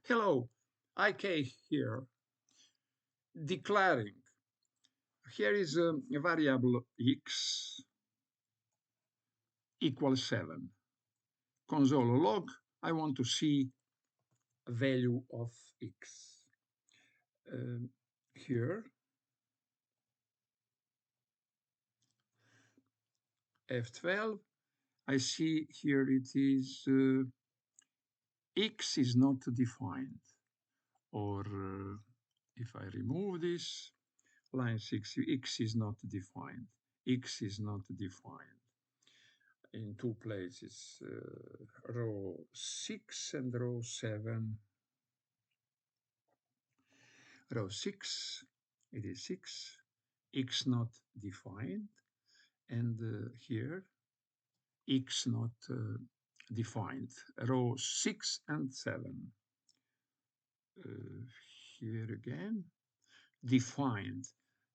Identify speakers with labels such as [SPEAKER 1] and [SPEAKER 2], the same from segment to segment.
[SPEAKER 1] Hello, IK here. Declaring. Here is a variable x equals 7. Console log, I want to see a value of x. Here, F12, I see here it is x is not defined. Or if I remove this, line 6, x is not defined. X is not defined. In two places, row 6 and row 7. Row 6, it is 6, x not defined, and here, x not defined. Row 6 and 7. Here again, defined,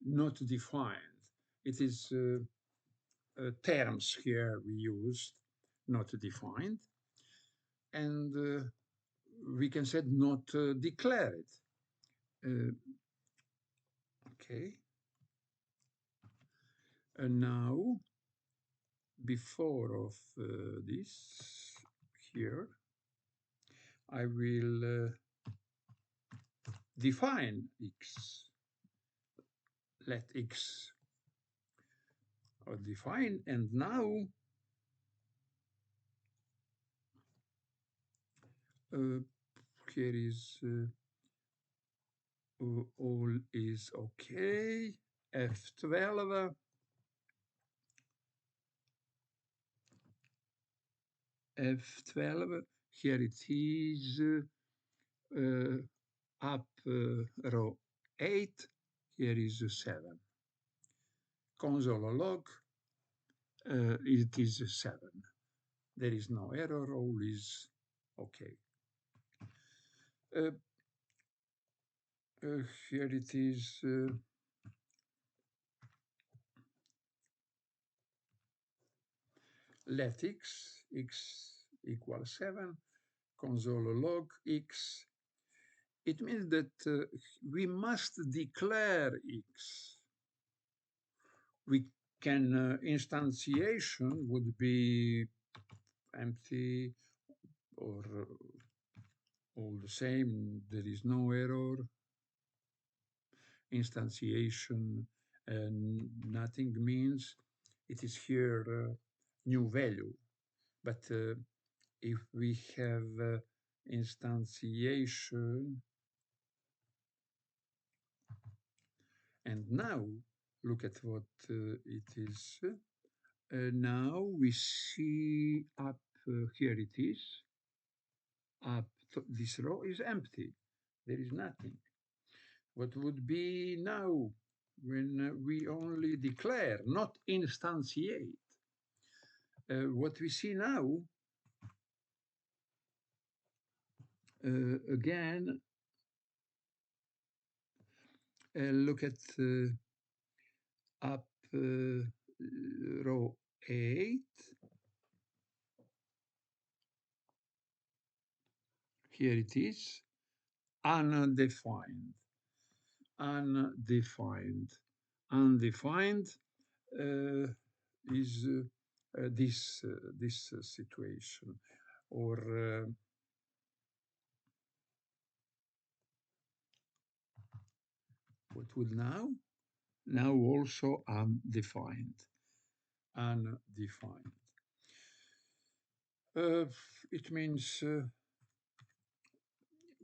[SPEAKER 1] not defined. It is terms here we used, not defined. And we can say not declared. Okay. And now, before of this here, I will define x. Let x define, and now here is all is okay. F12. F12, here it is up row 8, here is 7. Console log, it is 7. There is no error, all is okay. Here it is let x equals 7, console log x. It means that we must declare x. We can, instantiation would be empty or all the same, there is no error. Instantiation, nothing means it is here new value. But if we have instantiation, and now look at what it is. Now we see up here it is. Up this row is empty. There is nothing. What would be now when we only declare, not instantiate? What we see now, again, look at up row 8. Here it is, undefined. Undefined. Undefined is this situation, or what would now? Now also undefined. Undefined. It means,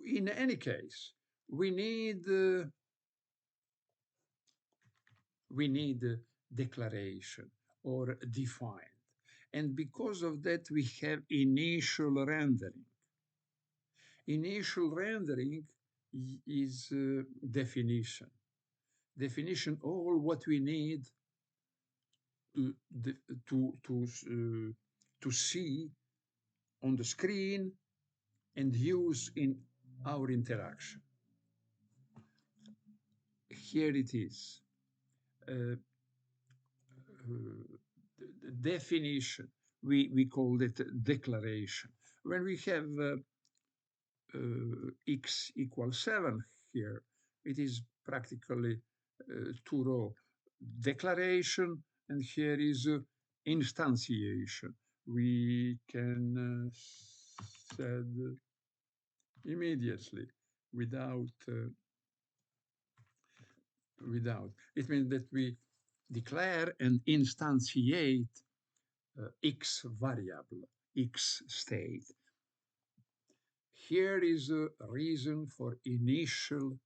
[SPEAKER 1] in any case, we need declaration or defined. And because of that, we have initial rendering. Initial rendering is definition. Definition, all what we need to see on the screen and use in our interaction. Here it is. Definition, we call it declaration. When we have x equals 7 here. It is practically two row declaration, and here is instantiation. We can set immediately without without. It means that we declare and instantiate x variable, x state. Here is a reason for initial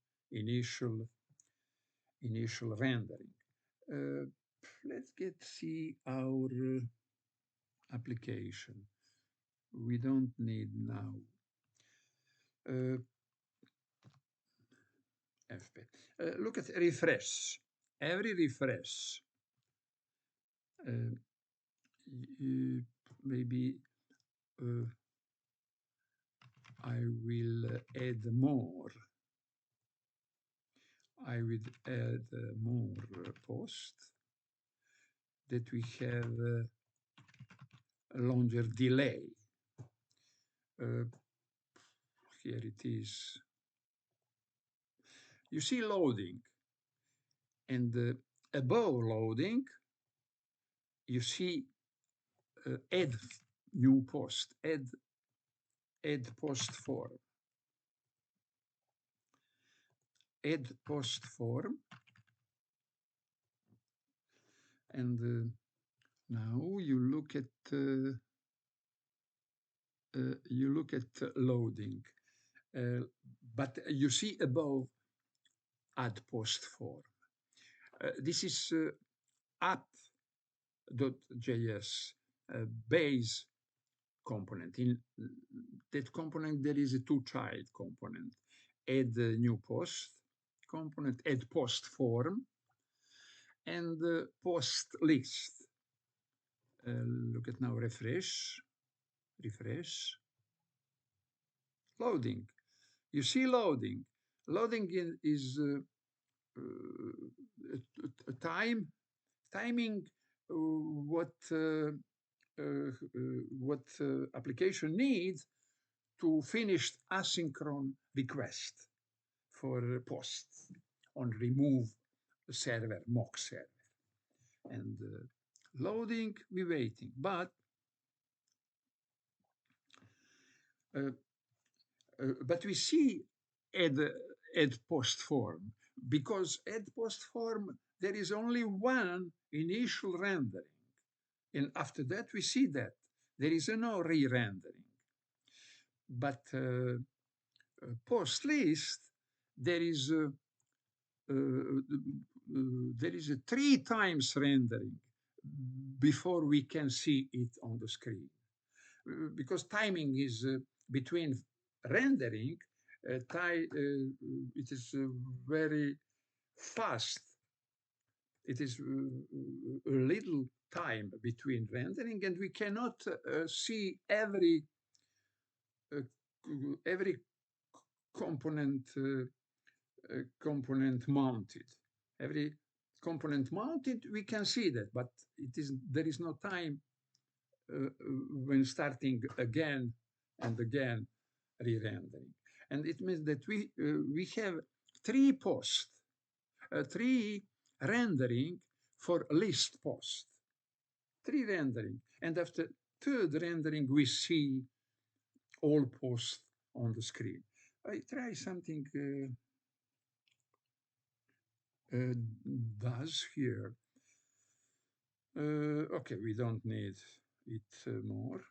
[SPEAKER 1] rendering. Let's see our application. We don't need now FP. Look at refresh. Every refresh, maybe I will add more. I will add more post that we have a longer delay. Here it is. You see loading, and above loading, you see add new post, add post form. Add post form, and now you look at loading, but you see above add post form. This is app.js base component. In that component, there is a two-child component. Add a new post component, add post form, and post list. Look at now, refresh, loading. You see loading. Loading is timing what application needs to finish asynchronous request for posts on remove server, mock server. And loading, we're waiting. But we see add post form, because add post form, there is only one initial rendering. And after that, we see that there is no re-rendering. But post list, there is a 3 times rendering before we can see it on the screen. Because timing is between rendering, it is very fast. It is a little time between rendering, and we cannot see every component mounted. Every component mounted, we can see that, but there is no time when starting again and again re-rendering. And it means that we have 3 posts, 3 rendering for list post, 3 rendering. And after 3rd rendering, we see all posts on the screen. I try something does here. Okay, we don't need it more.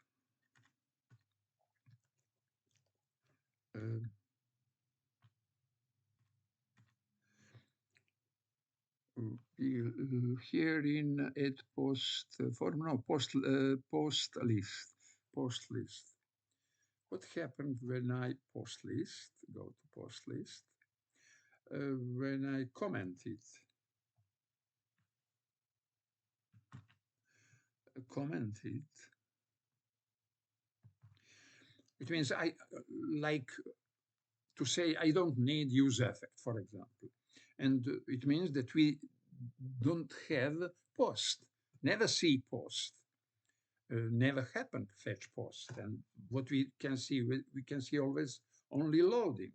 [SPEAKER 1] Here in add post form, no, post list. What happened when I post list? Go to post list. When I comment it, it means I like to say I don't need use effect, for example. And it means that we don't have post, never see post, never happened fetch post. And what we can see, we can see always only loading.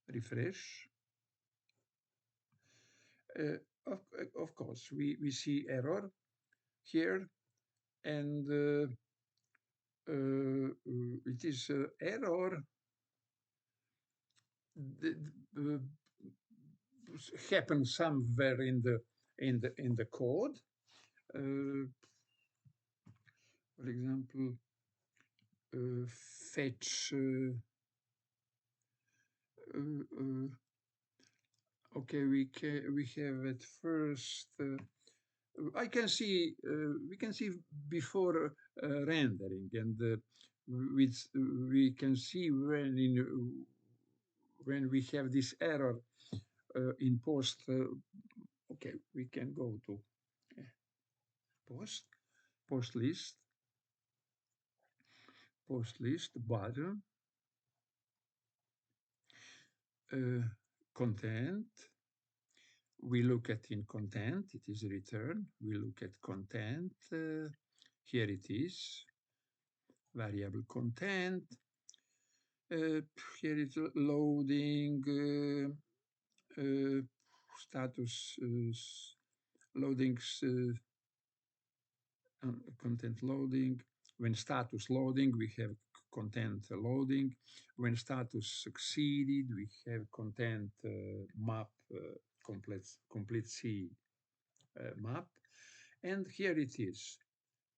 [SPEAKER 1] Refresh. Uh, of, of course, we see error here, and it is error that happens somewhere in the code. For example, fetch. Okay, we have at first. I can see we can see before rendering, and we can see when we have this error in post. Okay, we can go to post list button, content. We look at in content, it is return. We look at content. Here it is, variable content. Here it's loading, status, loading, content loading. When status loading, we have content loading. When status succeeded, we have content map, complete C map. And here it is,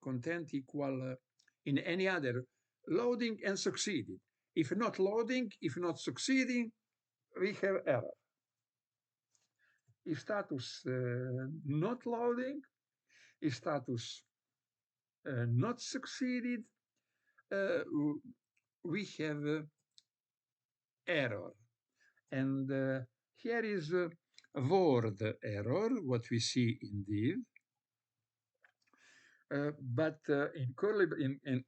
[SPEAKER 1] content equal in any other loading and succeeded. If not loading, if not succeeding, we have error. If status not loading, if status not succeeded, we have error. And here is a word error, what we see in div. But in curly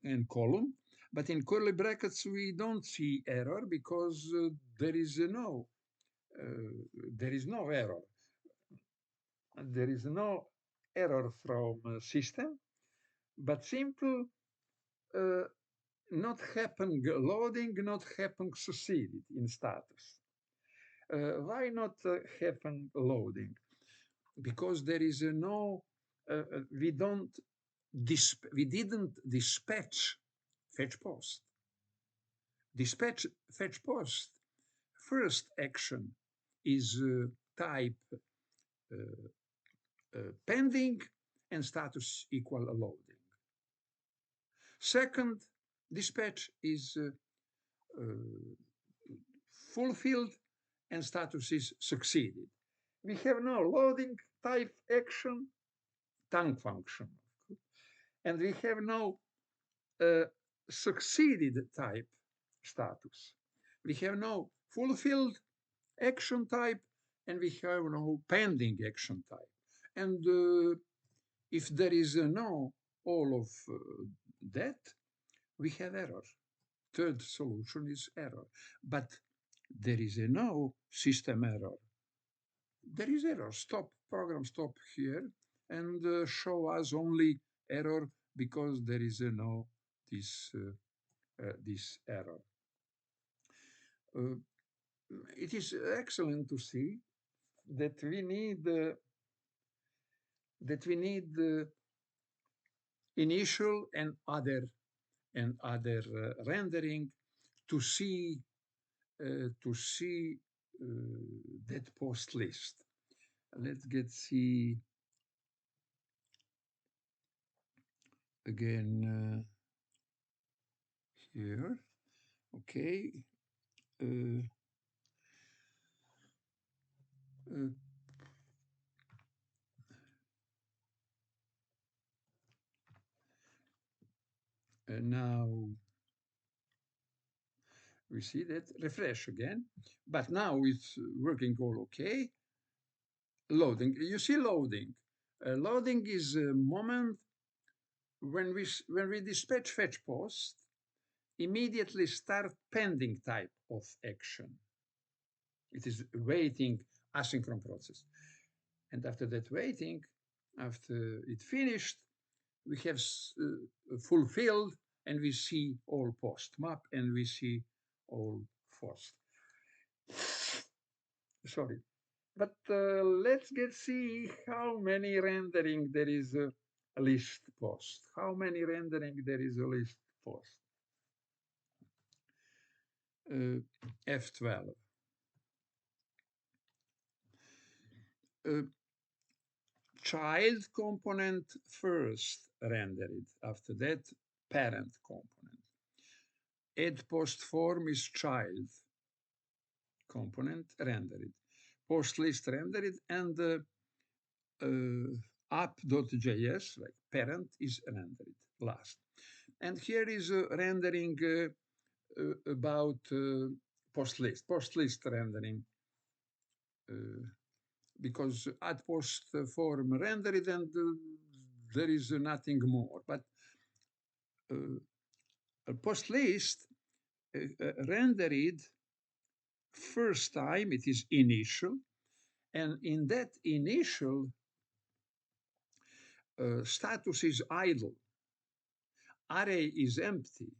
[SPEAKER 1] in column, but in curly brackets we don't see error because there is no error. There is no error from system, but simple not happening loading, not happening succeeded in status. Why not happen loading? Because there is no, we didn't dispatch fetch post. Dispatch fetch post. First action is type pending and status equal loading. Second, dispatch is fulfilled and status is succeeded. We have now loading type action, tongue function, and we have now succeeded type status. We have now fulfilled action type, and we have now pending action type. And if there is no all of that, we have error. Third solution is error. But there is no system error. There is error. Stop, program stop here, and show us only error because there is no this error. It is excellent to see that we need initial and other rendering to see that post list. Let's see again here. Okay. Now we see that, refresh again, but now it's working all okay. Loading, you see loading. Loading is a moment when we dispatch fetch post, immediately start pending type of action. It is waiting asynchronous process. And after that waiting, after it finished, we have fulfilled, and we see all post map, and we see all post. Sorry. But let's get see how many rendering there is a list post. How many rendering there is a list post? F12. Child component first rendered. After that, parent component. Add post form is child component rendered. Post list rendered, and app.js, like parent, is rendered last. And here is rendering about post list. Post list rendering, because add post form rendered, and there is nothing more. But post list rendered first time, it is initial, and in that initial status is idle, array is empty,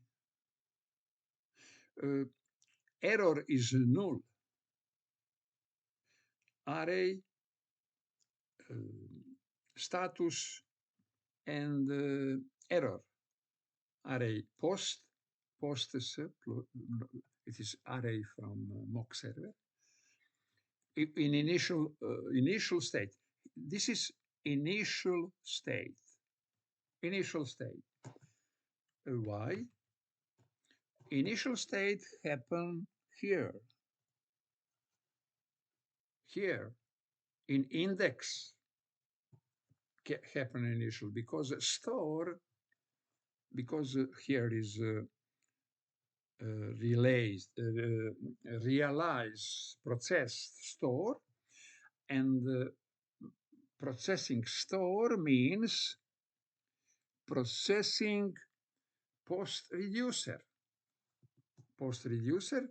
[SPEAKER 1] error is null, array status and error, array post, posts, it is array from mock server, in initial state. This is initial state. Initial state. Why? Initial state happen here. Here, in index happen initial, because store, because here is realize processed store, and processing store means processing post reducer. Post reducer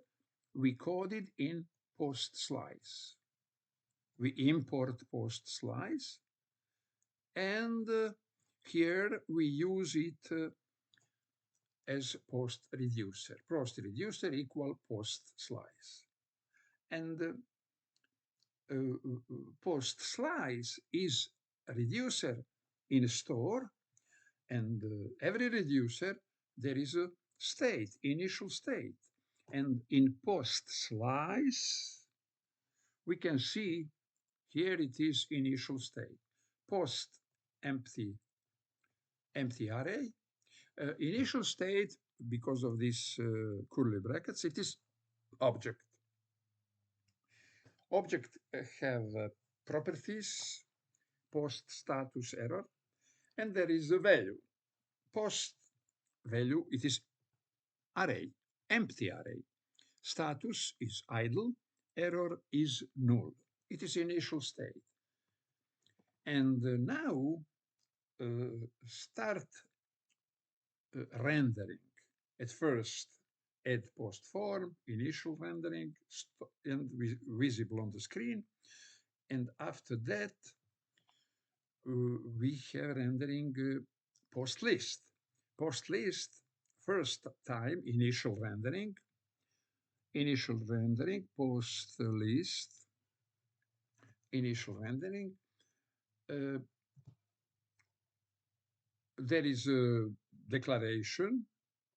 [SPEAKER 1] we coded in post slice. We import post slice, and here we use it as post reducer. Post reducer equal post slice. And post slice is a reducer in a store, and every reducer there is a state, initial state. And in post slice, we can see here it is initial state. Post empty array. Initial state, because of these curly brackets, it is object. Object have properties, post status error, and there is a value. Post value, it is array, empty array. Status is idle, error is null. It is initial state. And now start rendering. At first, add post form, initial rendering, and visible on the screen. And after that, we have rendering post list. Post list, first time, initial rendering, post list, initial rendering. There is a declaration,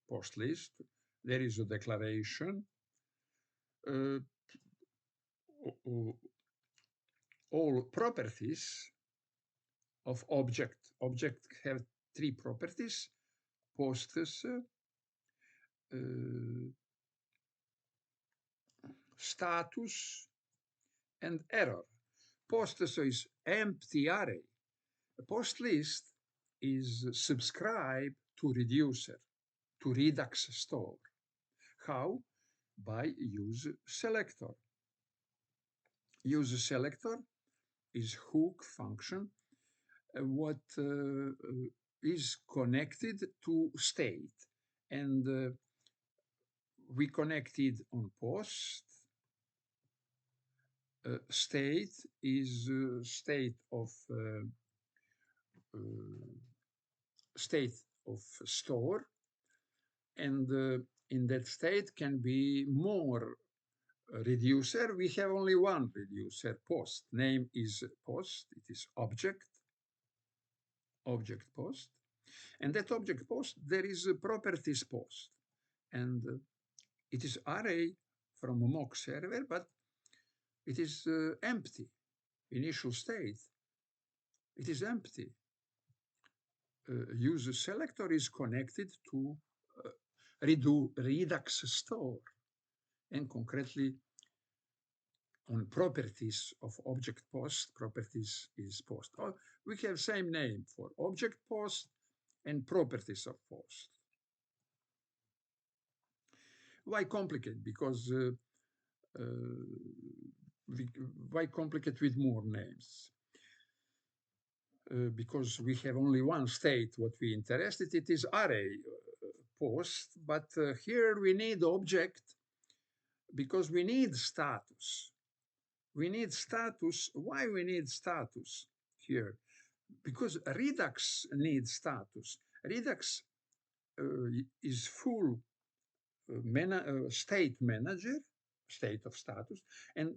[SPEAKER 1] post list. There is a declaration. All properties of object. Object have three properties: posts, status, and error. Posts is empty array. A post list is subscribe to reducer, to Redux store. How? By use selector. Use selector is hook function, what is connected to state. And we connected on post. State is state of state of store, and in that state can be more reducer. We have only one reducer, post. Name is post. It is object post. And that object post, there is a properties post. And it is array from a mock server, but it is empty. Initial state, it is empty. User selector is connected to Redux store, and concretely on properties of object post, properties is post. We have same name for object post and properties of post. Why complicate? Because why complicate with more names? Because we have only one state what we interested, it is array post, but here we need object because we need status. We need status. Why we need status here? Because Redux needs status. Redux is full state manager, state of status, and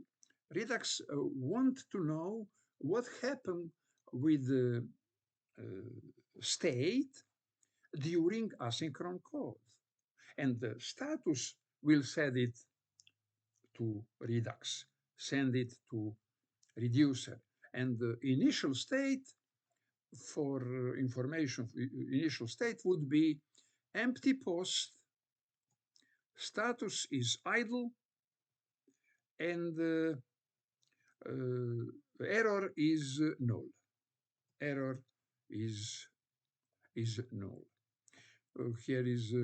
[SPEAKER 1] Redux want to know what happened with the state during asynchronous code. And the status will send it to Redux, send it to reducer. And the initial state for information, initial state would be empty post, status is idle, and error is null. Error is null. Here is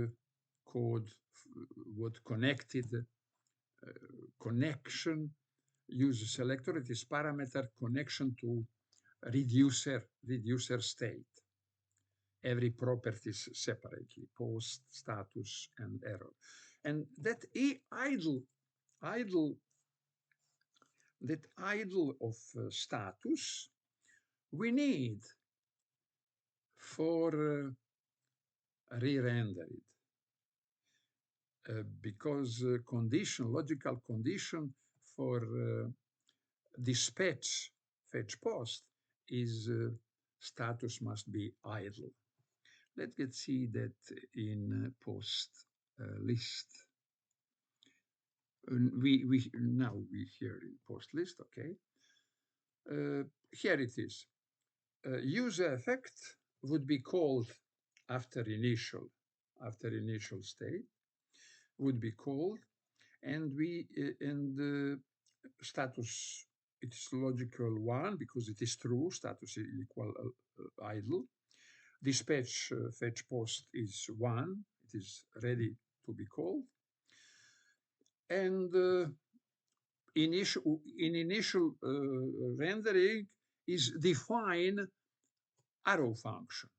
[SPEAKER 1] code what connected connection use selector. It is parameter connection to reducer state. Every properties separately, post, status, and error. And that idle of status we need for re-render it. Because logical condition for dispatch fetch post is status must be idle. Let's see that in post list. Now we here in post list, okay. Here it is. User effect would be called after initial state would be called, and status, it is logical one because it is true, status is equal idle. Dispatch fetch post is one, it is ready to be called. And in initial rendering is define arrow function.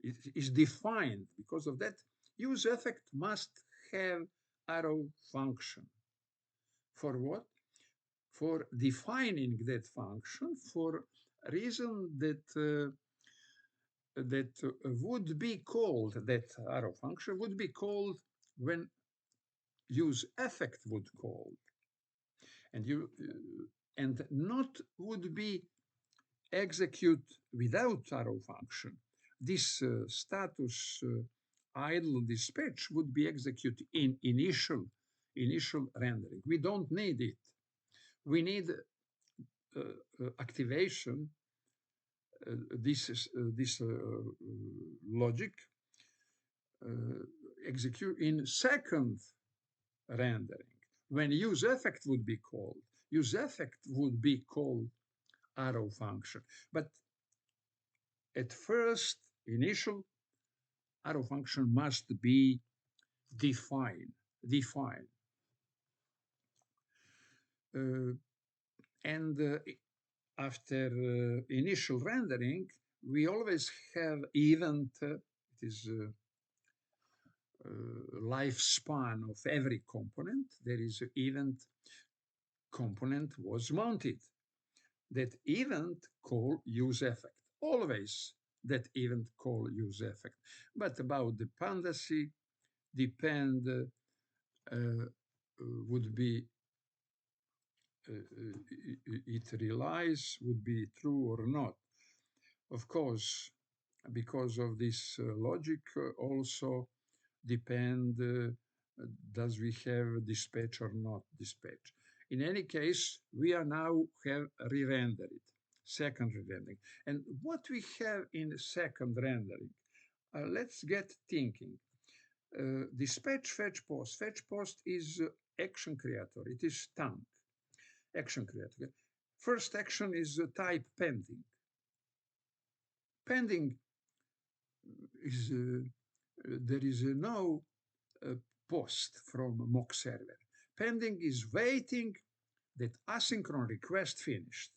[SPEAKER 1] It is defined. Because of that, use effect must have arrow function. For what? For defining that function for a reason that would be called, that arrow function would be called when use effect would call, and not would be execute without arrow function. This status idle dispatch would be executed in initial rendering. We don't need it. We need activation. This logic execute in second rendering. When use effect would be called, use effect would be called arrow function. But at first, initial arrow function must be defined. And after initial rendering, we always have event. It is lifespan of every component. There is an event component was mounted. That event call use effect. Always that event call use effect. But about dependency, depend would be it relies would be true or not. Of course, because of this logic, also depend does we have dispatch or not dispatch. In any case, we are now have re-rendered it, second rendering. And what we have in second rendering, let's get thinking. Dispatch fetch post. Fetch post is action creator. It is tank action creator. First action is type pending. Pending is there is no post from mock server. Pending is waiting that asynchronous request finished.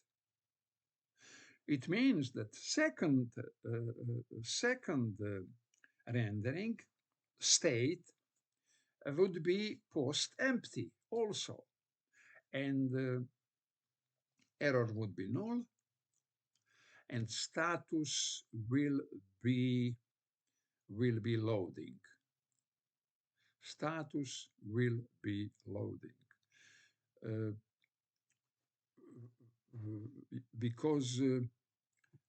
[SPEAKER 1] It means that second rendering state would be post empty also, and error would be null, and status be will be loading. Status will be loading. Because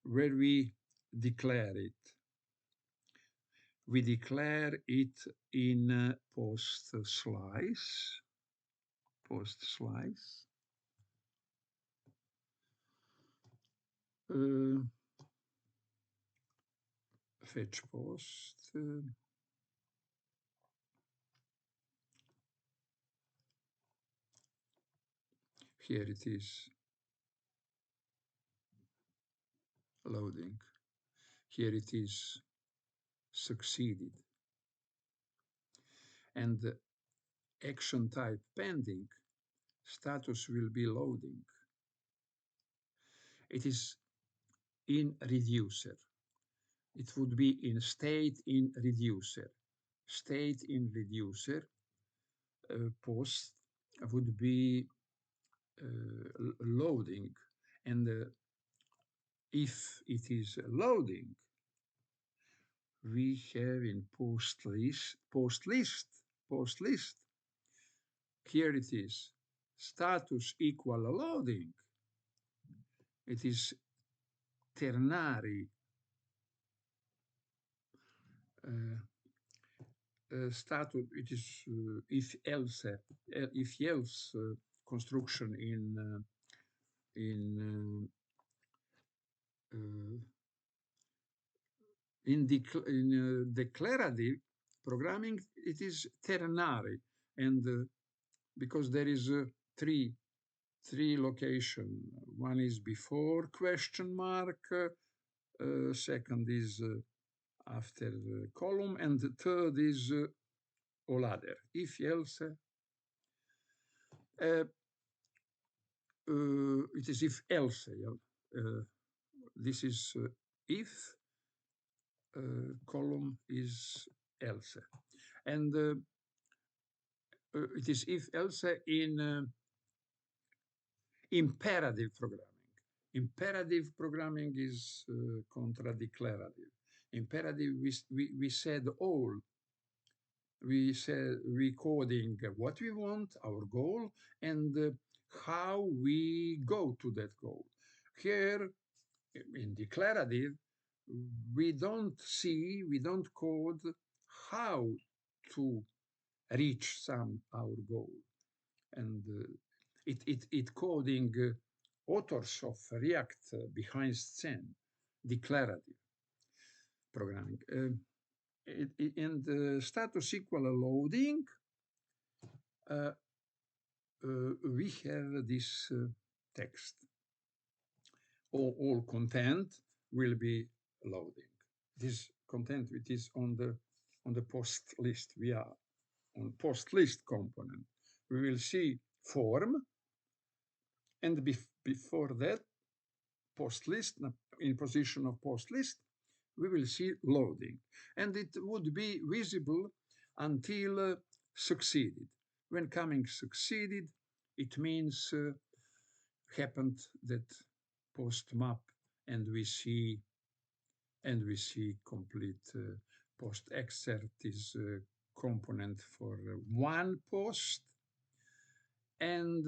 [SPEAKER 1] where we declare it in post slice, fetch post. Here it is loading. Here it is succeeded. And the action type pending, status will be loading. It is in reducer. It would be in state in reducer. State in reducer post would be loading. And if it is loading, we have in post list. Here it is, status equal loading. It is ternary status. It is if else construction in declarative programming. It is ternary, and because there is three location. One is before question mark, second is after column, and the third is all other. If else, it is if else. This is if column is else, and it is if else in imperative programming. Imperative programming is contra-declarative. Imperative, we said all. We said recording what we want, our goal, and how we go to that goal. Here, in declarative, we don't code how to reach our goal. And it coding authors of React behind scene, declarative programming. In the status equal loading, we have this text. All content will be loading. This content it is on the post list. We are on post list component. We will see form, and before that, post list, in position of post list, we will see loading, and it would be visible until succeeded. When coming succeeded, it means happened that post map, and we see and we see complete post excerpt is component for one post, and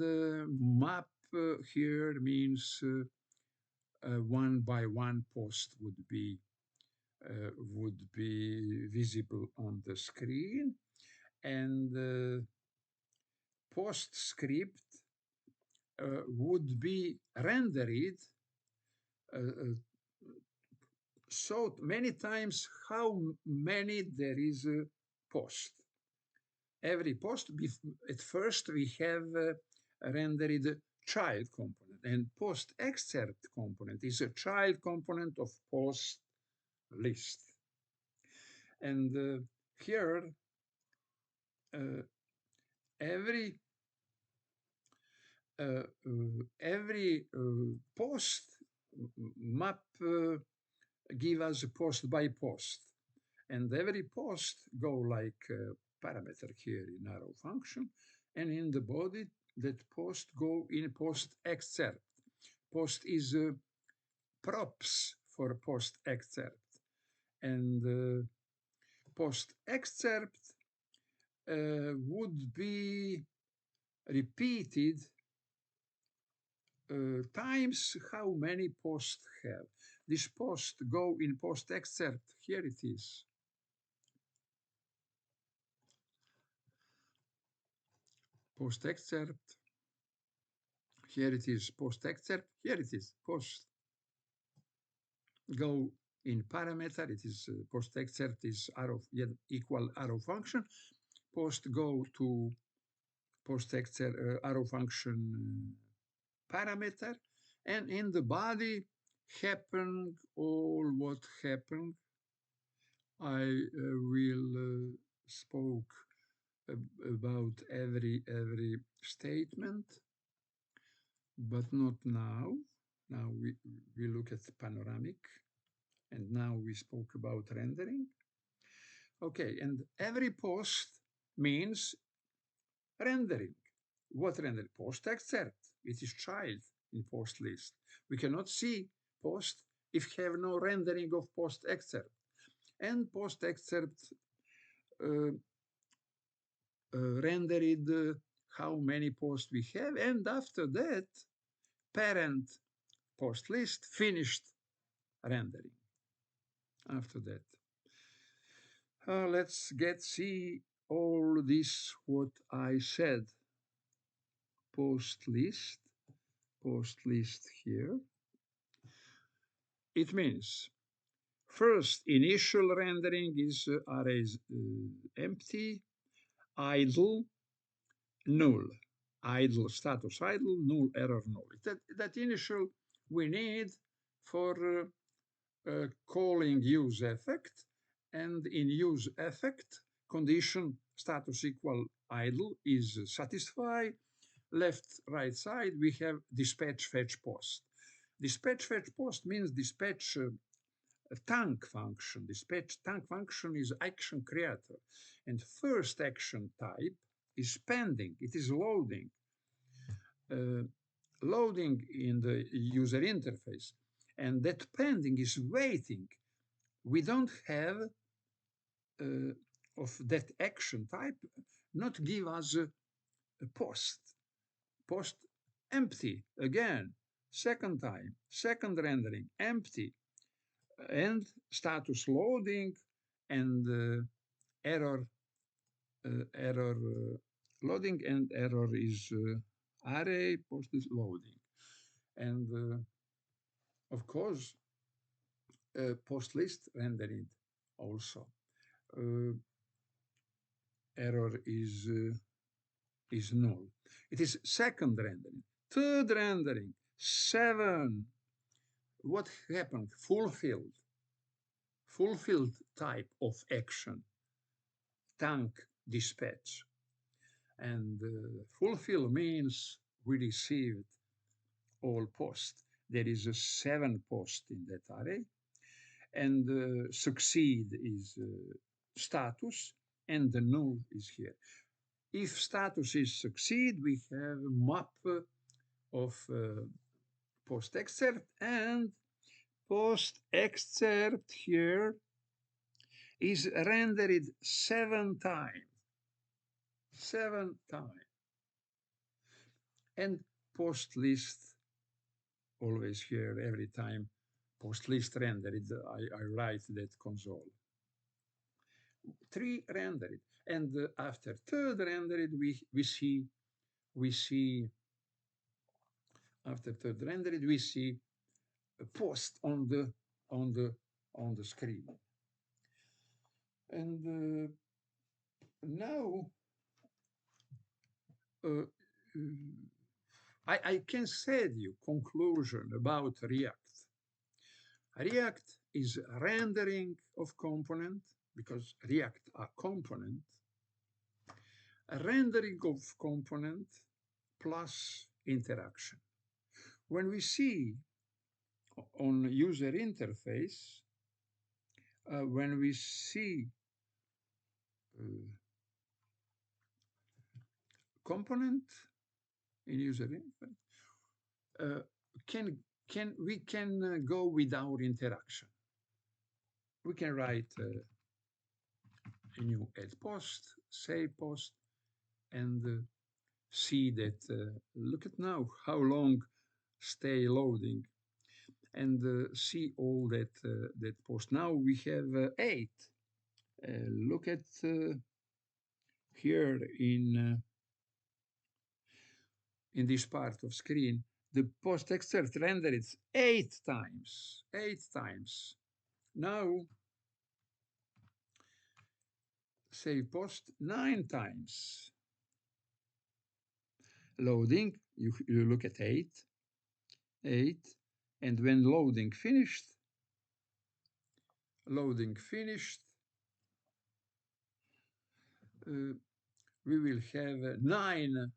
[SPEAKER 1] map here means one by one post would be visible on the screen, and post script would be rendered so many times how many there is a post. Every post, at first we have rendered child component, and post excerpt component is a child component of post list. And here, every post map give us a post by post, and every post go like parameter here in arrow function, and in the body that post go in post excerpt. Post is props for post excerpt, and post excerpt would be repeated times how many posts have. This post go in post excerpt. Here it is. Post excerpt. Here it is. Post excerpt. Here it is. Post go in parameter. It is post excerpt is arrow equal arrow function. Post go to post excerpt arrow function parameter, and in the body happen all what happened. I will spoke about every statement, but not now. Now we look at panoramic, and now we spoke about rendering. Okay, and every post means rendering. What rendering? Post excerpt. It is child in post list. We cannot see post if have no rendering of post excerpt. And post excerpt rendered how many posts we have, and after that, parent post list finished rendering. After that, let's see all this what I said. Post list here. It means first initial rendering is arrays empty, idle, null. Idle, status idle, null, error null. That initial we need for calling use effect, and in use effect condition status equal idle is satisfied. Left right side we have dispatch fetch post. Dispatch fetch post means dispatch tank function. Dispatch tank function is action creator, and first action type is pending. It is loading. Loading in the user interface, and that pending is waiting. We don't have of that action type not give us a post. Post empty again, second time, second rendering empty, and status loading, and error loading, and error is array post is loading, and of course post list rendering also. Error is null. It is second rendering, third rendering, 7. What happened? Fulfilled type of action, tank dispatch. And fulfill means we received all posts. There is a 7 post in that array, and succeed is status, and the null is here. If status is succeed, we have a map of post excerpt, and post excerpt here is rendered 7 times. 7 times. And post list always here every time post list rendered, I write that console. 3 rendered. And after third rendered, we see after third rendered, we see a post on the screen. And now I can say to you conclusion about React. React is rendering of component because React are component. A rendering of component plus interaction. When we see on user interface, when we see component in user interface, we can go without interaction. We can write a new add post, save post, and see that. Look at now how long stay loading, and see all that post. Now we have 8. Look at here in this part of screen, the post excerpt rendered 8 times. 8 times. Now save post 9 times. Loading, you look at 8, and when loading finished, we will have 9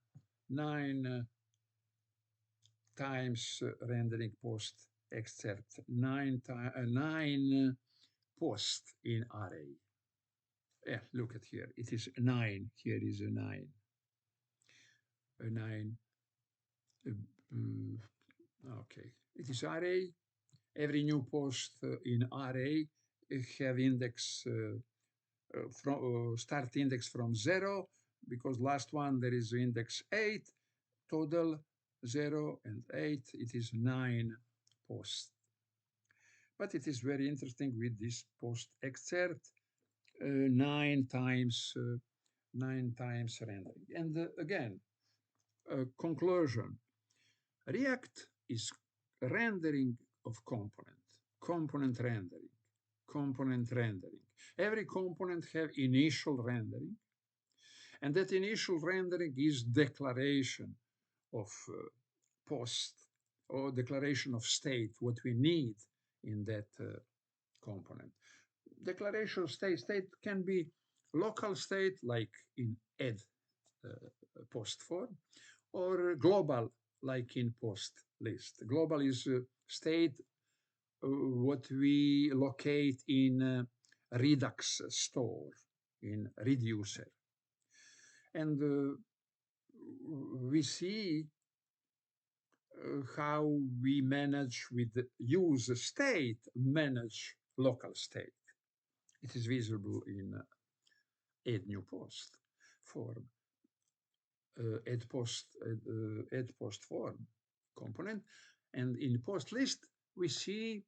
[SPEAKER 1] times rendering post excerpt, 9 post in array. Yeah, look at here. It is 9. Here is a 9. A 9. Okay. It is array. Every new post in array have index from start index from 0, because last one there is index 8, total 0 and 8. It is 9 posts. But it is very interesting with this post excerpt, 9 times rendering. And again, conclusion. React is rendering of component rendering. Every component have initial rendering, and that initial rendering is declaration of post or declaration of state, what we need in that component. Declaration of state can be local state, like in add post form, or global, like in post list. Global is state what we locate in Redux store, in reducer. And we see how we manage with use state, manage local state. It is visible in add new post form, add post form component. And in post list, we see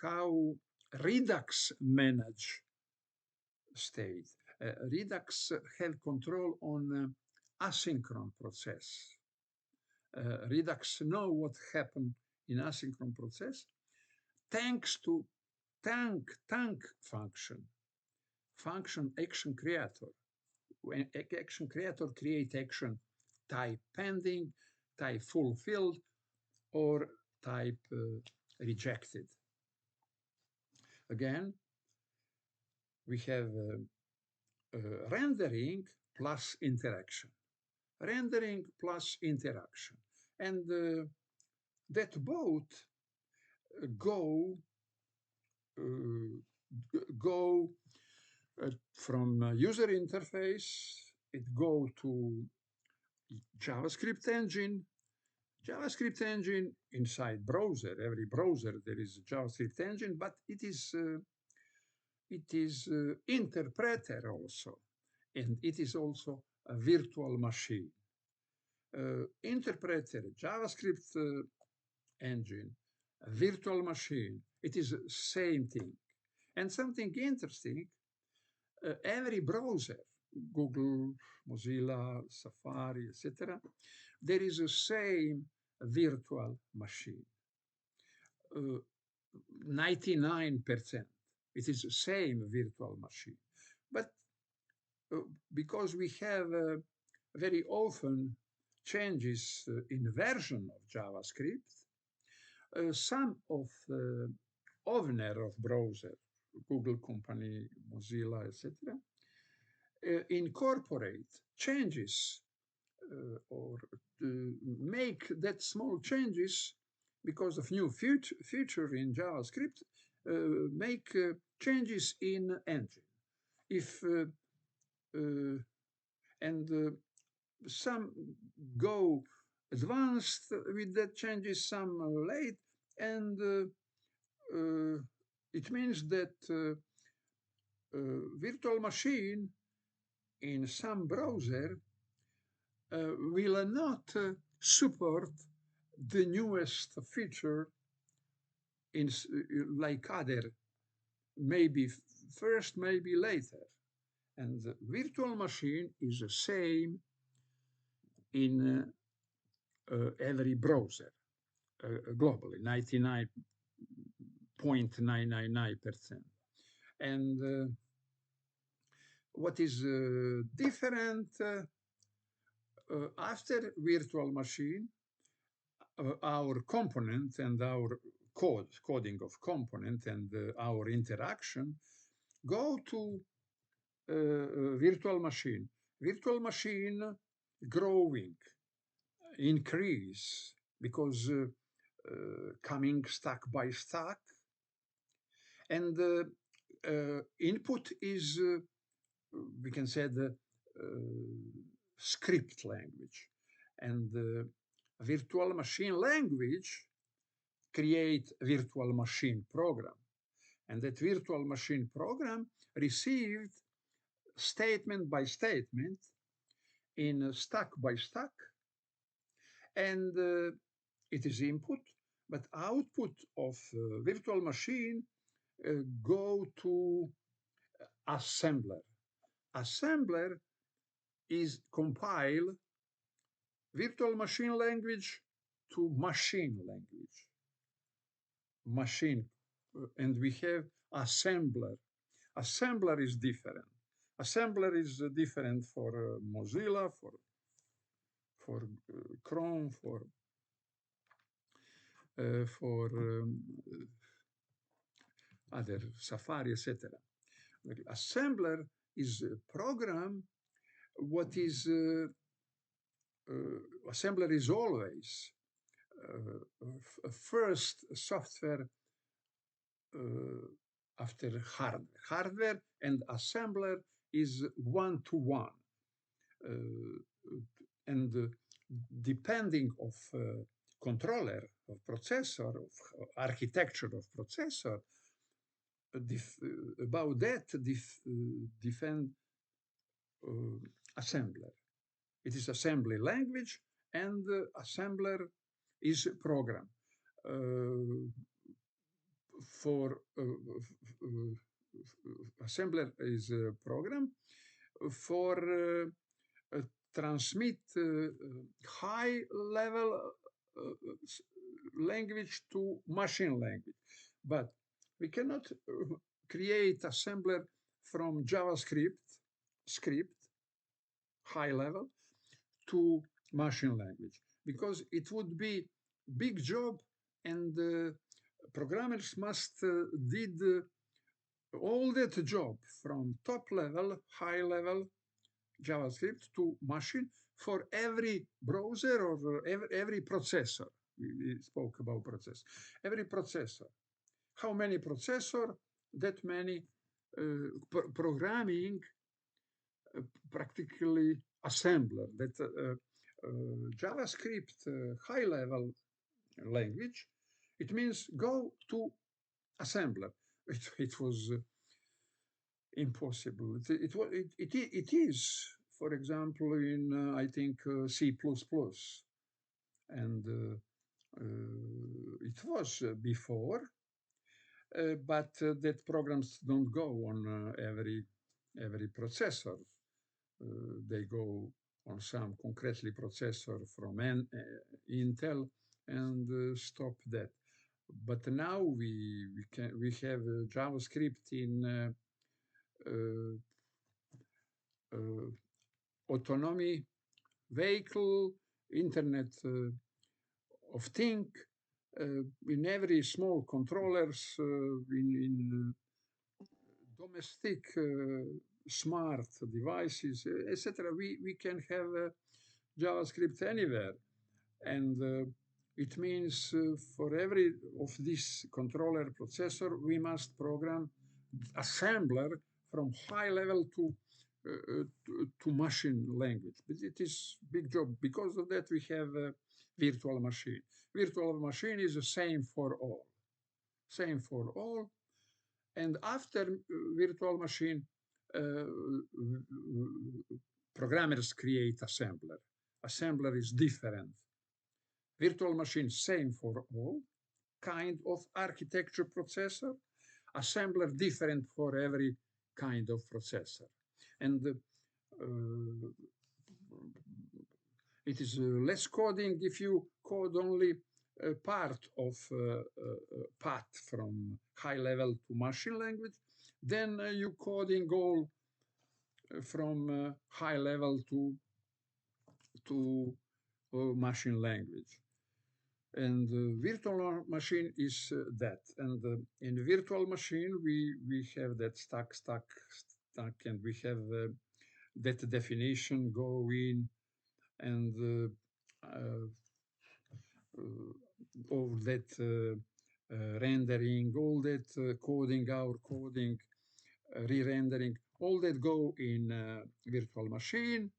[SPEAKER 1] how Redux manage state. Redux have control on asynchronous process. Redux know what happened in asynchronous process thanks to tank function action creator. When action creator create action type pending, type fulfilled, or type rejected. Again, we have rendering plus interaction. Rendering plus interaction. And that both go from user interface, it go to JavaScript engine, JavaScript engine inside browser. Every browser there is a JavaScript engine, but it is interpreter also, and it is also a virtual machine. Interpreter, JavaScript engine, a virtual machine, it is the same thing. And something interesting, every browser, Google, Mozilla, Safari, etc., there is the same virtual machine. 99%. It is the same virtual machine. But because we have very often changes in version of JavaScript, some of owner of browser, Google company, Mozilla, etc., incorporate changes or make that small changes because of new feature in JavaScript, make changes in engine. If and some go advanced with that changes, some late, and it means that virtual machine in some browser will not support the newest feature in like other, maybe first, maybe later. And the virtual machine is the same in every browser globally, 99.999%. And what is different after virtual machine, our component and our coding of component and our interaction go to virtual machine. Virtual machine growing, increase, because coming stack by stack. And input is, we can say, the script language. And virtual machine language create virtual machine program. And that virtual machine program received statement by statement in stack by stack. And it is input, but output of virtual machine go to assembler. Assembler is compile virtual machine language to machine language. Machine, and we have assembler. Assembler is different. Assembler is different for Mozilla, for Chrome, for other Safari, etc. Assembler is a program. What is assembler is always first software after hardware. Hardware and assembler is one-to-one. And depending of controller, of processor, of architecture of processor, about that defend assembler. It is assembly language, and assembler is program. For assembler is a program for transmit high level language to machine language. But we cannot create assembler from JavaScript script high level to machine language, because it would be big job, and programmers must did all that job from top level, high level JavaScript to machine for every browser or every processor. We spoke about processor. Every processor. How many processor? That many programming, practically assembler. That JavaScript high-level language, it means go to assembler. It was impossible. It is, for example, in I think C++, and it was before, but that programs don't go on every processor. They go on some concretely processor from Intel and stop that. But now we have JavaScript in autonomy, vehicle, Internet of Things, in every small controllers, in domestic smart devices, etc. We can have JavaScript anywhere. And it means for every of this controller processor, we must program assembler from high level to machine language. But it is big job. Because of that, we have a virtual machine. Virtual machine is the same for all. Same for all. And after virtual machine, programmers create assembler. Assembler is different. Virtual machine, same for all kind of architecture processor. Assembler different for every kind of processor. And it is less coding if you code only a part of path from high level to machine language. Then you coding all from high level to machine language. And virtual machine is that. And in virtual machine, we have that stack, and we have that definition go in, and all that rendering, all that coding, our coding, re-rendering, all that go in virtual machine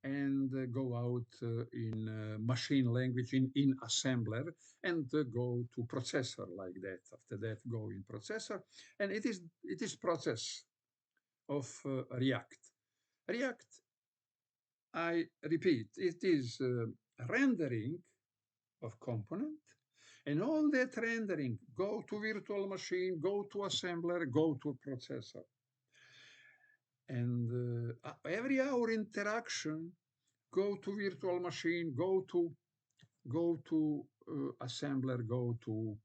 [SPEAKER 1] and go out in machine language in assembler and go to processor like that. After that, go in processor, and it is process of React. React, I repeat, it is rendering of component, and all that rendering go to virtual machine, go to assembler, go to processor. And every hour interaction go to virtual machine, go to assembler, go to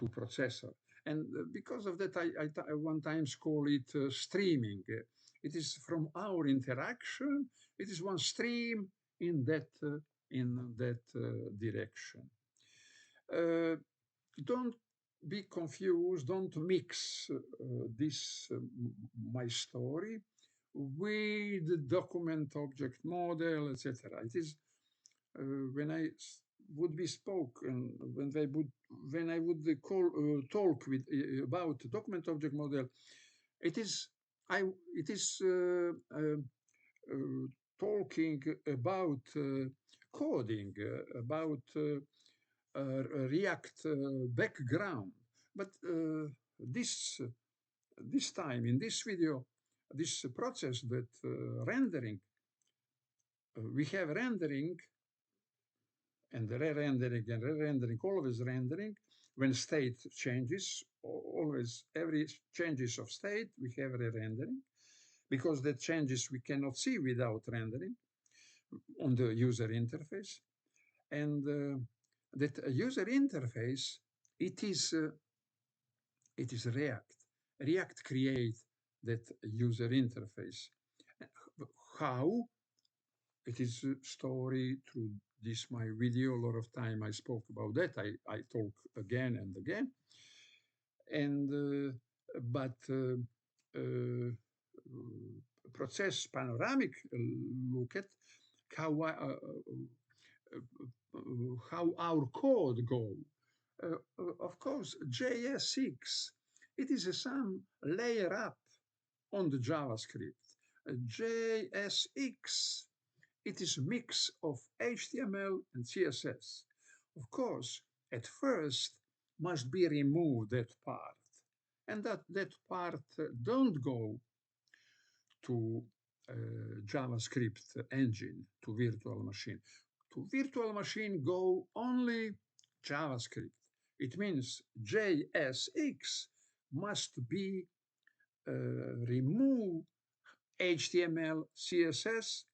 [SPEAKER 1] processor. And because of that, I one times call it streaming. It is from our interaction. It is one stream in that direction. Don't be confused. Don't mix this my story with the document object model, etc. It is when I would be spoken, when I would talk with about document object model, it is talking about coding, about React background. But this time in this video, this process that rendering, we have rendering and re-rendering and re-rendering, always rendering. When state changes, always every changes of state, we have re-rendering, because the changes we cannot see without rendering on the user interface. And that user interface, it is React. React creates that user interface. How? It is a story through this my video. A lot of time I spoke about that. I talk again and again. And but process panoramic look at how our code go. Of course, JS6, it is some layer up on the JavaScript. JSX it is a mix of HTML and CSS. Of course, at first must be removed that part, and that part don't go to JavaScript engine, to virtual machine. To virtual machine go only JavaScript. It means JSX must be remove HTML, CSS,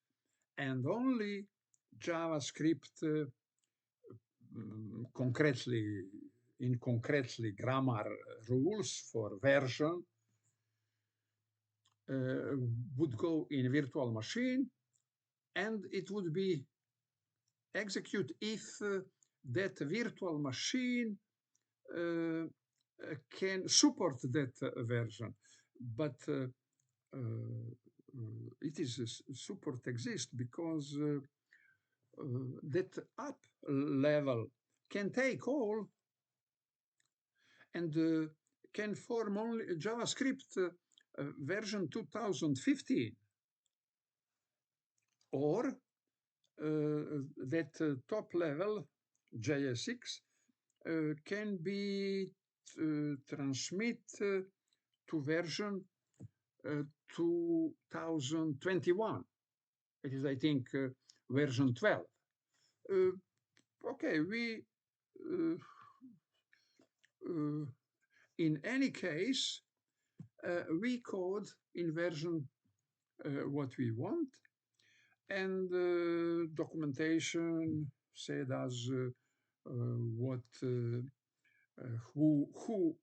[SPEAKER 1] and only JavaScript concretely in concretely grammar rules for version would go in virtual machine, and it would be execute if that virtual machine uh, can support that version. But it is support exists because that up level can take all and can form only JavaScript version 2015 or that top level JSX can be transmit to version 2021. It is, I think, version 12. Okay, we uh, uh, in any case we code in version what we want, and documentation said as what who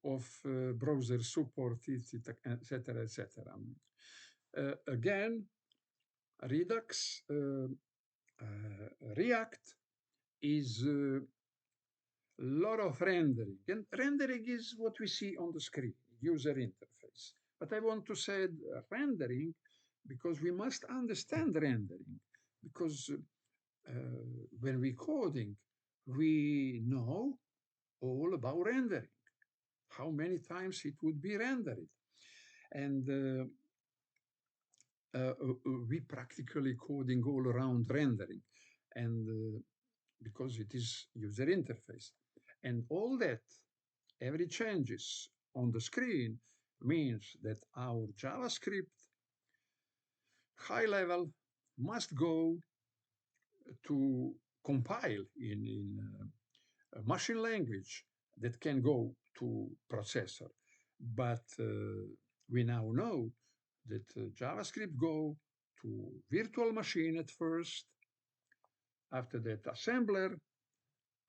[SPEAKER 1] of browser support it, etc., etc. Again, Redux React is a lot of rendering, and rendering is what we see on the screen, user interface. But I want to say rendering because we must understand rendering, because when we coding, we know all about rendering, how many times it would be rendered. And we practically coding all around rendering, and because it is user interface. And all that, every changes on the screen means that our JavaScript high level must go to compile in machine language that can go to processor. But we now know that JavaScript go to virtual machine at first, after that assembler,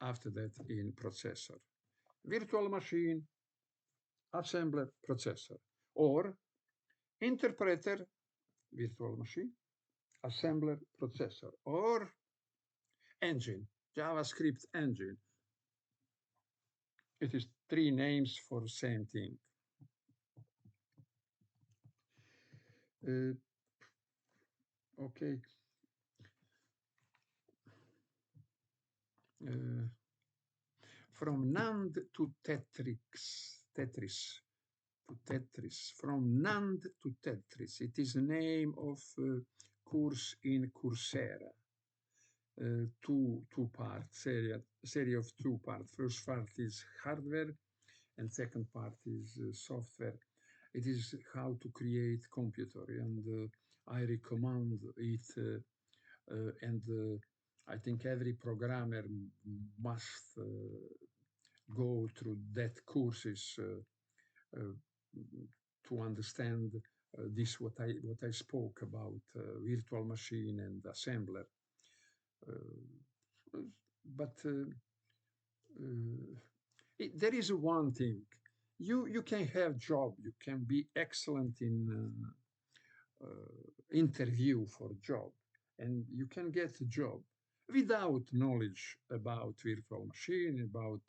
[SPEAKER 1] after that in processor. Virtual machine, assembler, processor. Or interpreter, virtual machine, assembler, processor. Or engine, JavaScript engine. It is three names for the same thing. Okay. From NAND to Tetris, from NAND to Tetris. It is the name of course in Coursera. Two parts, series of two parts. First part is hardware, and second part is software. It is how to create computer, and I recommend it. And I think every programmer must go through that courses to understand this what I spoke about virtual machine and assembler. But there is one thing: you can have job, you can be excellent in interview for job, and you can get a job without knowledge about virtual machine, about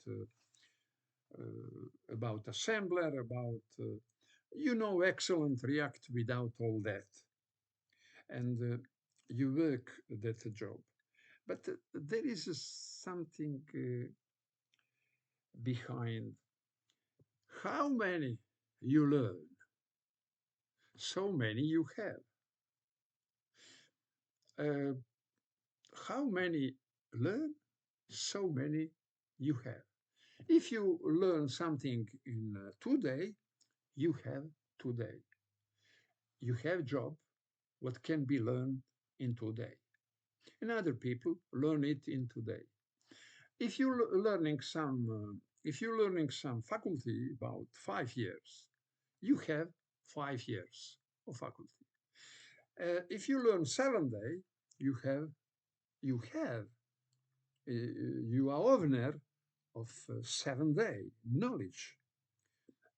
[SPEAKER 1] assembler, about excellent React without all that, and you work that job. But there is something behind how many you learn, so many you have. how many learn, so many you have. If you learn something in 2 days, you have today. You have job what can be learned in 2 days. And other people learn it in 2 days. If you're if you're learning some faculty about 5 years, you have 5 years of faculty. If you learn 7 days, you have you have you are owner of 7 day knowledge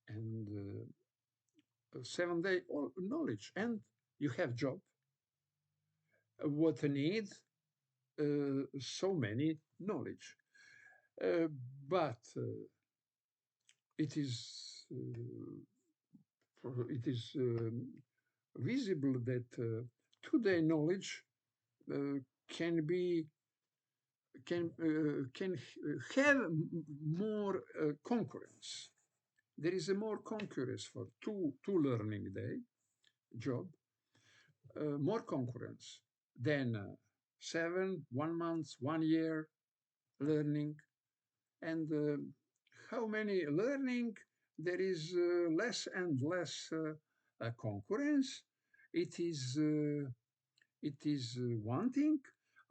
[SPEAKER 1] and 7 day knowledge, and you have job what needs so many knowledge. Uh, but it is it is visible that today knowledge uh, can be can have more concurrence. There is a more concurrence for two learning day job, more concurrence than 1 month, 1 year learning. And how many learning, there is less and less concurrence. It is one thing.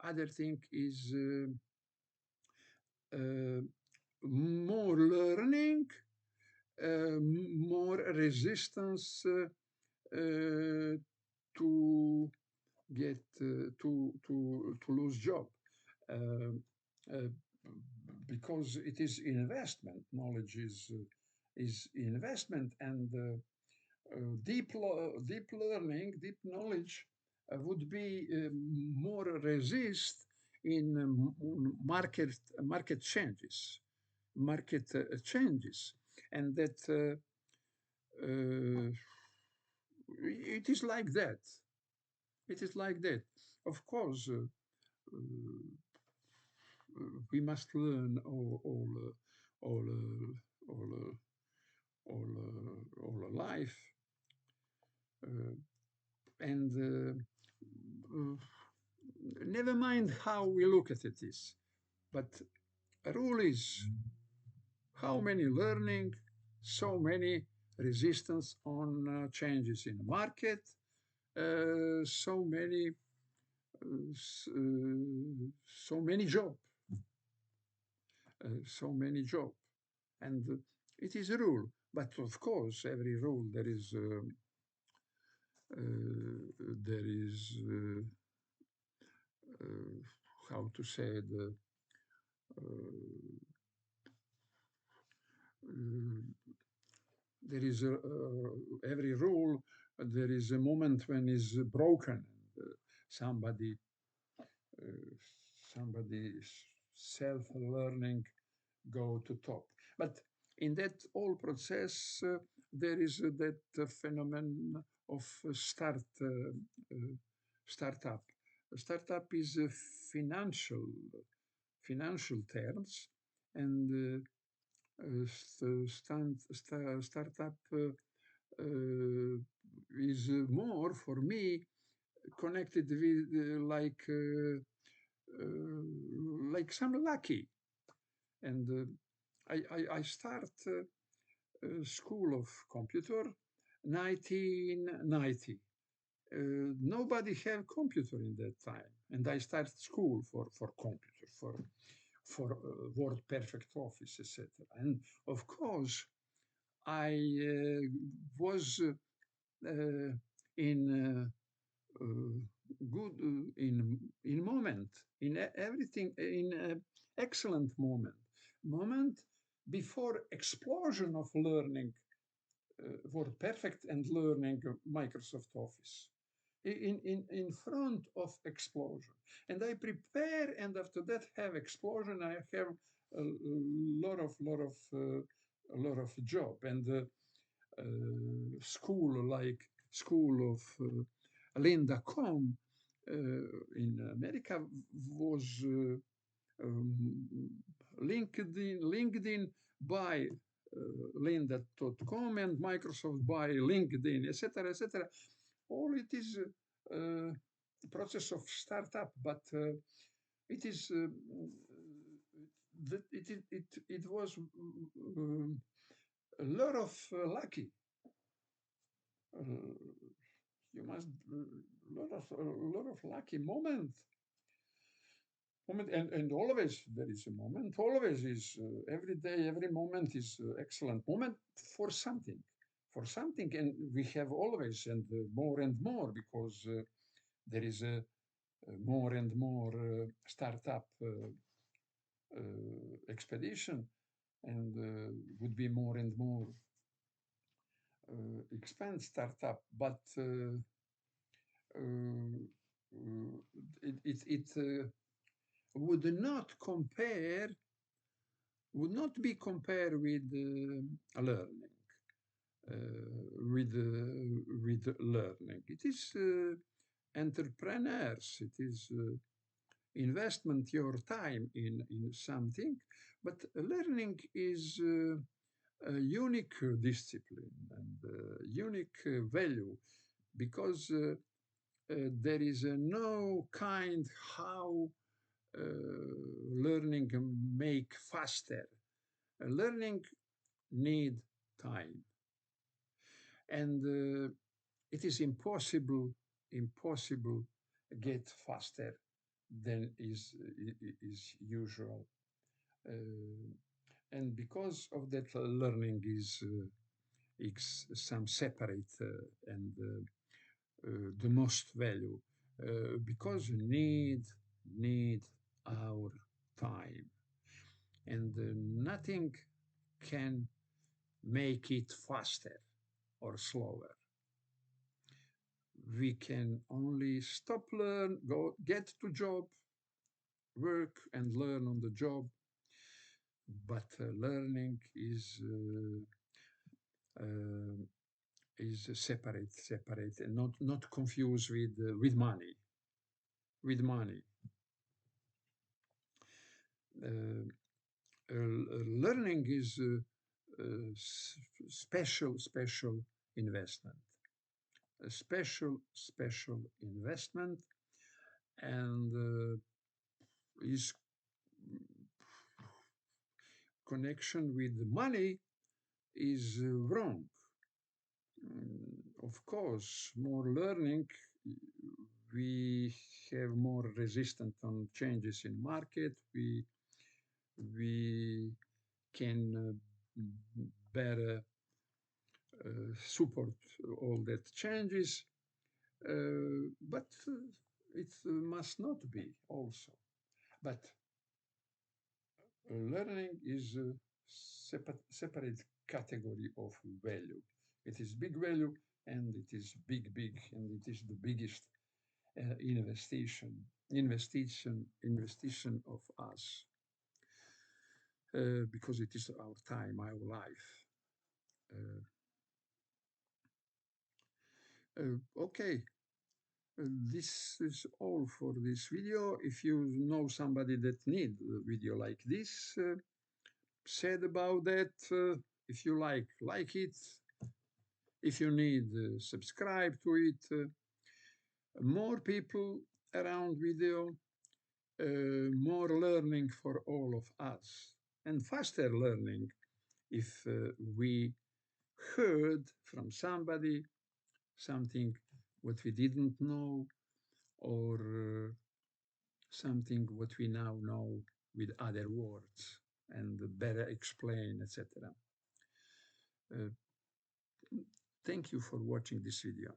[SPEAKER 1] Other thing is uh, more learning, more resistance to get to lose job. Uh, uh, because it is investment. Knowledge is investment, and deep learning, deep knowledge would be more resist in market changes, and that it is like that. It is like that. Of course, we must learn all, all, all life, and never mind how we look at it is, but a rule is how many learning, so many resistance on changes in the market, so many so many job, and it is a rule. But of course, every rule there is how to say the there is every rule there is a moment when is broken. Somebody somebody self-learning go to top. But in that whole process, there is that phenomenon of startup. Startup is a financial terms, and startup is more for me connected with like some lucky. And I start school of computer 1990. Nobody have computer in that time, and I start school for computer for Word Perfect Office, etc. And of course, I was in good in moment in everything in excellent moment before explosion of learning Word Perfect and learning Microsoft Office in front of explosion. And I prepare, and after that have explosion. I have a lot of job, and school of Linda Com in America was LinkedIn by Linda.com and Microsoft by LinkedIn, etc., etc. All it is process of startup, but It is it was a lot of lucky. You must a lot of lucky moment, and always there is a moment. Always is every day, every moment is excellent moment for something, and we have always and more because there is a more and more startup expedition, and would be more and more expand startup, but it would not compare, would not be compared with learning, with learning. It is entrepreneurs. It is investment your time in something, but learning is a unique discipline and unique value because there is no kind how uh, learning make faster. Learning need time, and it is impossible get faster than is usual. And because of that, learning is some separate and the most value because need our time, and nothing can make it faster or slower. We can only stop, learn, go get to job, work and learn on the job, but learning uh, is separate, and not confused with money. Uh, Learning is special investment, a special investment, and is connection with money is wrong. Of course, more learning, we have more resistant on changes in market. We can better support all that changes, but it must not be also. But learning is a separate category of value. It is big value, and it is big, and it is the biggest investigation of us because it is our time, our life. Uh, okay, this is all for this video. If you know somebody that need a video like this, said about that. If you like it. If you need, subscribe to it. More people around video, more learning for all of us, and faster learning if we heard from somebody something what we didn't know, or something what we now know with other words and better explain, etc. Thank you for watching this video.